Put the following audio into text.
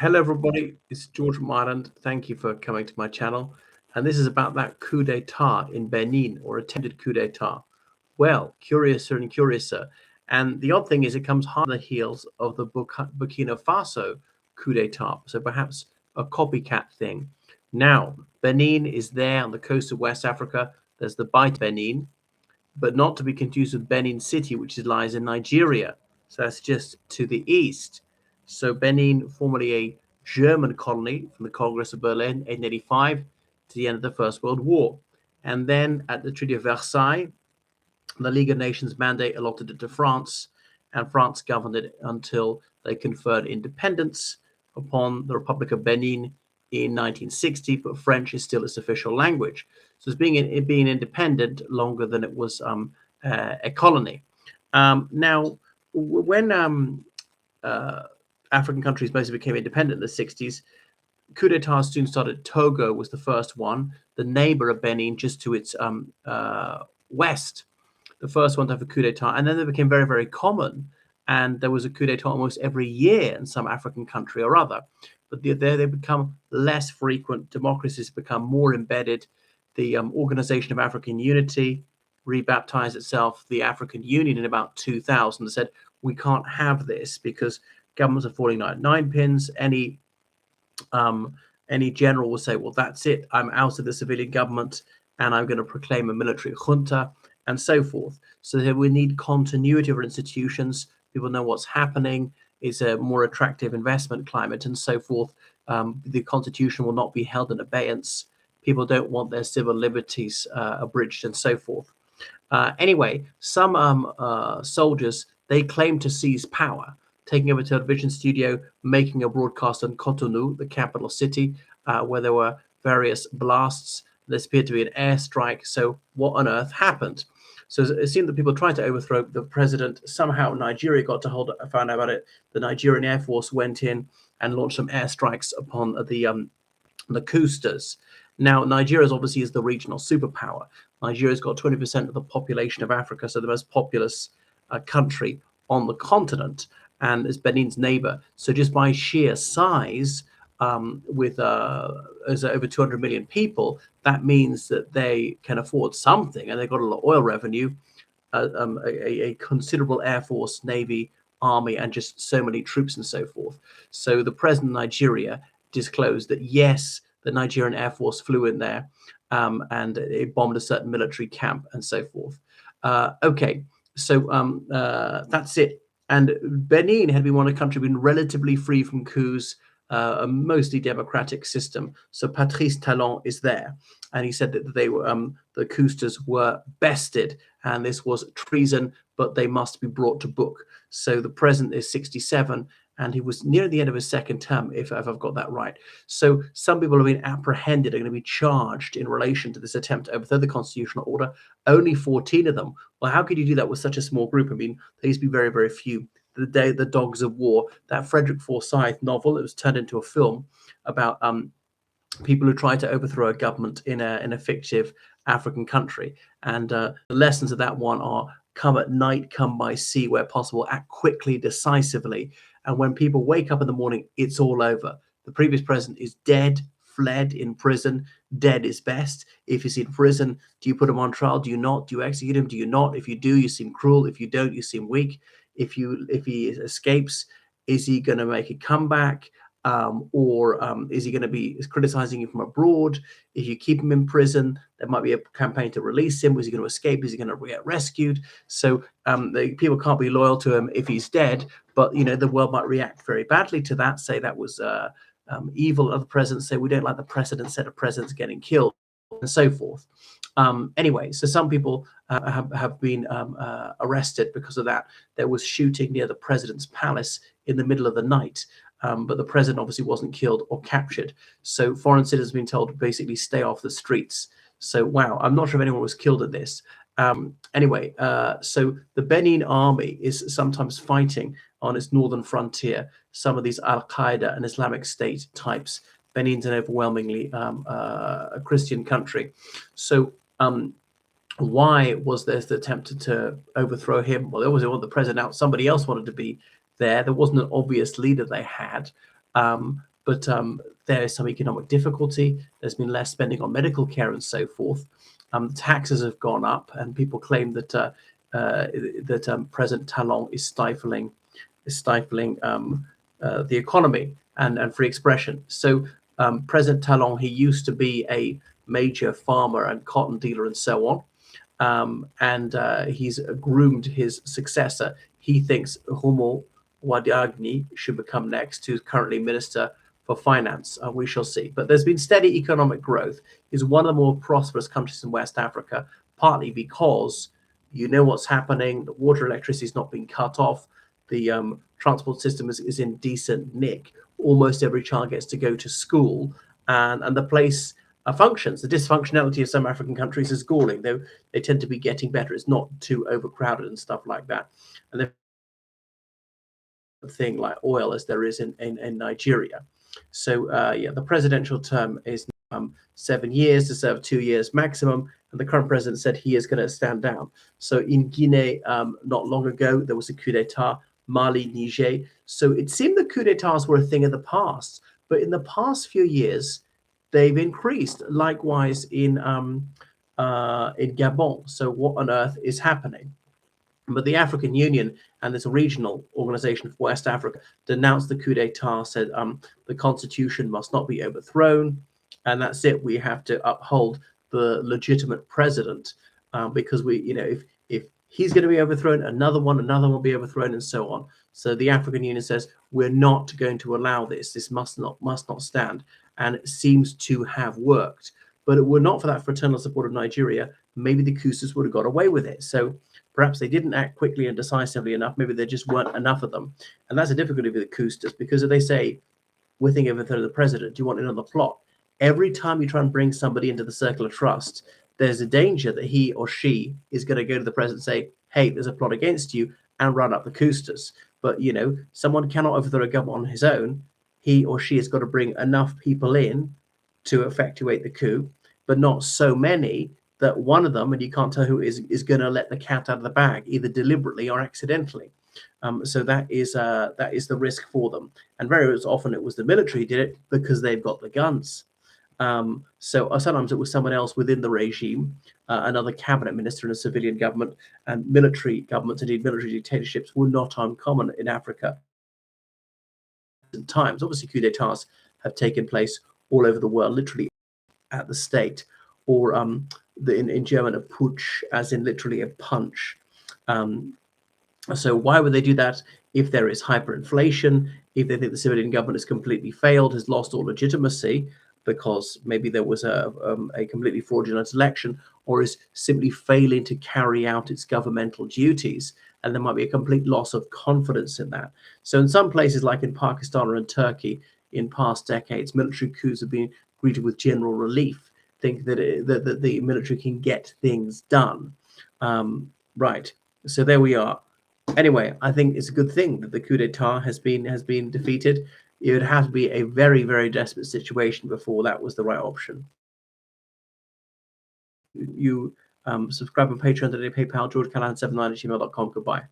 Hello, everybody. It's George from Ireland. Thank you for coming to my channel. And this is about that coup d'etat in Benin, or attempted coup d'etat. Well, curiouser and curiouser. And the odd thing is, it comes hard on the heels of the Burkina Faso coup d'etat. So perhaps a copycat thing. Now, Benin is there on the coast of West Africa. There's the Bight Benin, but not to be confused with Benin City, which lies in Nigeria. So that's just to the east. So Benin, formerly a German colony from the Congress of Berlin, 1885, to the end of the First World War. And then at the Treaty of Versailles, the League of Nations mandate allotted it to France, and France governed it until they conferred independence upon the Republic of Benin in 1960, but French is still its official language. So it's being independent longer than it was a colony. Now, when African countries mostly became independent in the 60s, coup d'etats soon started. Togo was the first one, the neighbor of Benin, just to its west, the first one to have a coup d'etat. And then they became very, very common. And there was a coup d'etat almost every year in some African country or other. But they become less frequent. Democracies become more embedded. The Organization of African Unity rebaptized itself the African Union in about 2000 and said, we can't have this because governments are falling like nine pins. Any general will say, well, that's it. I'm out of the civilian government and I'm going to proclaim a military junta and so forth. So we need continuity of our institutions. People know what's happening. It's a more attractive investment climate and so forth. The constitution will not be held in abeyance. People don't want their civil liberties abridged and so forth. Anyway, some soldiers, they claim to seize power, taking over a television studio, making a broadcast on Cotonou, the capital city, where there were various blasts. There appeared to be an airstrike. So what on earth happened? So it seemed that people tried to overthrow the president. Somehow Nigeria found out about it. The Nigerian Air Force went in and launched some airstrikes upon the coasters. Now, Nigeria obviously is the regional superpower. Nigeria's got 20% of the population of Africa, so the most populous country on the continent, and is Benin's neighbor. So just by sheer size, with over 200 million people, that means that they can afford something, and they've got a lot of oil revenue, a considerable air force, navy, army, and just so many troops and so forth. So the president of Nigeria disclosed that yes, the Nigerian Air Force flew in there and it bombed a certain military camp and so forth. Okay, so that's it. And Benin had been one country been relatively free from coups, a mostly democratic system. So Patrice Talon is there, and he said that they were the cousters were bested, and this was treason, but they must be brought to book. So the president is 67, and he was near the end of his second term, if I've got that right. So some people have been apprehended, are going to be charged in relation to this attempt to overthrow the constitutional order. Only 14 of them. Well, how could you do that with such a small group? I mean, there used to be very, very few. The Dogs of War, that Frederick Forsyth novel, it was turned into a film about people who try to overthrow a government in a fictive African country. And the lessons of that one are: come at night, come by sea where possible, act quickly, decisively. And when people wake up in the morning, it's all over. The previous president is dead, fled, in prison. Dead is best. If he's in prison, do you put him on trial? Do you not? Do you execute him? Do you not? If you do, you seem cruel. If you don't, you seem weak. If he escapes, is he going to make a comeback? Or is he going to be criticizing you from abroad? If you keep him in prison, there might be a campaign to release him. Is he going to escape? Is he going to get rescued? So people can't be loyal to him if he's dead, but the world might react very badly to that, say that was evil. Other presidents say we don't like the precedent set of presidents getting killed and so forth. Anyway, so some people have been arrested because of that. There was shooting near the president's palace in the middle of the night. But the president obviously wasn't killed or captured. So foreign citizens have been told to basically stay off the streets. So, wow, I'm not sure if anyone was killed at this. Anyway, so the Benin army is sometimes fighting on its northern frontier some of these Al-Qaeda and Islamic State types. Benin's an overwhelmingly a Christian country. So why was there the attempt to overthrow him? Well, there was the president out. Somebody else wanted to be there. There wasn't an obvious leader they had. but there is some economic difficulty. There's been less spending on medical care and so forth. Taxes have gone up, and people claim that President Talon is stifling the economy and free expression. So President Talon, he used to be a major farmer and cotton dealer and so on. And he's groomed his successor. He thinks Homo Wadiagni should become next, who's currently Minister for Finance. We shall see. But there's been steady economic growth. It's one of the more prosperous countries in West Africa, partly because you know what's happening. The water, electricity is not being cut off. The transport system is in decent nick. Almost every child gets to go to school, and the place functions. The dysfunctionality of some African countries is galling, though they tend to be getting better. It's not too overcrowded and stuff like that. And the thing like oil as there is in Nigeria. So yeah, the presidential term is 7 years to serve 2 years maximum, and the current president said he is going to stand down. So in Guinea, not long ago, there was a coup d'etat, Mali, Niger. So it seemed that coup d'etats were a thing of the past, but in the past few years, they've increased. Likewise in Gabon. So what on earth is happening? But the African Union and this regional organization for West Africa denounced the coup d'etat, said the constitution must not be overthrown, and that's it. We have to uphold the legitimate president because we, you know, if he's going to be overthrown, another one will be overthrown, and so on. So the African Union says we're not going to allow this. This must not stand, and it seems to have worked. But it were not for that fraternal support of Nigeria, maybe the coups would have got away with it. So perhaps they didn't act quickly and decisively enough. Maybe there just weren't enough of them. And that's a difficulty with the coups, because if they say, we're thinking of overthrowing the president, do you want in on the plot? Every time you try and bring somebody into the circle of trust, there's a danger that he or she is going to go to the president and say, hey, there's a plot against you, and run up the coups. But, you know, someone cannot overthrow a government on his own. He or she has got to bring enough people in to effectuate the coup, but not so many that one of them, and you can't tell who is going to let the cat out of the bag, either deliberately or accidentally. So that is the risk for them. And very often it was the military did it because they've got the guns. So sometimes it was someone else within the regime, another cabinet minister in a civilian government, and military governments, indeed military dictatorships, were not uncommon in Africa. At times, obviously, coup d'etats have taken place all over the world, literally at the state, or in German, a putsch, as in literally a punch. So why would they do that? If there is hyperinflation, if they think the civilian government has completely failed, has lost all legitimacy, because maybe there was a completely fraudulent election, or is simply failing to carry out its governmental duties, and there might be a complete loss of confidence in that. So in some places, like in Pakistan or in Turkey, in past decades, military coups have been greeted with general relief, think that the military can get things done. Right. So there we are. Anyway, I think it's a good thing that the coup d'etat has been defeated. It would have to be a very, very desperate situation before that was the right option. You subscribe on Patreon today, PayPal, georgecallahan79@gmail.com. Goodbye.